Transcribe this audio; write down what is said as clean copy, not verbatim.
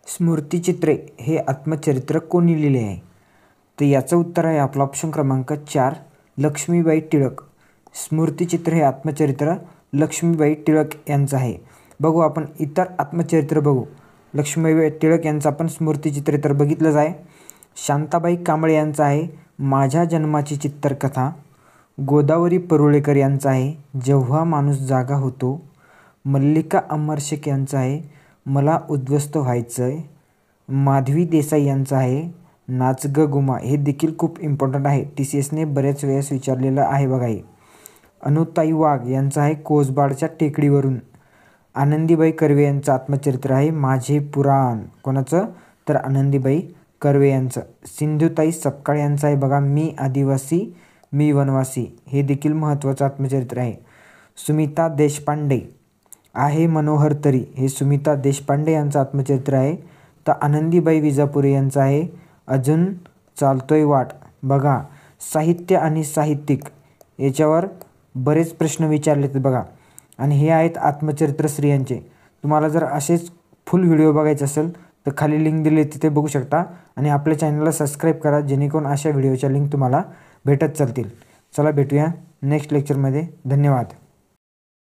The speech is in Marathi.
स्मृतिचित्रे हे आत्मचरित्र कोणी लिहिले आहे? तर याचं उत्तर आहे आपला ऑप्शन क्रमांक 4 लक्ष्मीबाई टिळक. स्मृतिचित्र हे आत्मचरित्र लक्ष्मीबाई टिळक यांचं आहे. बघू आपण इतर आत्मचरित्र बघू. लक्ष्मीबाई टिळक यांचं आपण स्मृतिचित्र तर बघितलंच आहे. शांताबाई कांबळे यांचं आहे माझ्या जन्माची चित्रकथा. गोदावरी परुळेकर यांचं आहे जेव्हा माणूस जागा होतो. मल्लिका अमरशेख यांचं आहे मला उद्ध्वस्त व्हायचंय. माधवी देसाई यांचं आहे नाच ग गुमा. हे देखील खूप इम्पॉर्टंट आहे, TCSने बऱ्याच वेळेस विचारलेलं आहे बघा हे. अनुताई वाघ यांचं आहे कोसबाडच्या टेकडीवरून. आनंदीबाई कर्वे यांचं आत्मचरित्र आहे माझे पुराण. कोणाचं? तर आनंदीबाई कर्वे यांचं. सिंधुताई सपकाळ यांचं आहे बघा मी आदिवासी मी वनवासी. हे देखील महत्त्वाचं आत्मचरित्र आहे. सुमिता देशपांडे आहे मनोहर तरी. हे सुमिता देशपांडे यांचं आत्मचरित्र आहे. तर आनंदीबाई विजापुरे यांचं आहे अजून चालतोय वाट. बघा साहित्य आणि साहित्यिक याच्यावर बरेच प्रश्न विचारलेत बघा, आणि हे आहेत आत्मचरित्र स्त्रियांचे. तुम्हाला जर असेच फुल व्हिडिओ बघायचे असेल तर खाली लिंक दिली तिथे बघू शकता, आणि आपल्या चॅनलला सबस्क्राईब करा जेणेकरून अशा व्हिडिओच्या लिंक तुम्हाला भेटत चालतील. चला भेटूया नेक्स्ट लेक्चरमध्ये. धन्यवाद.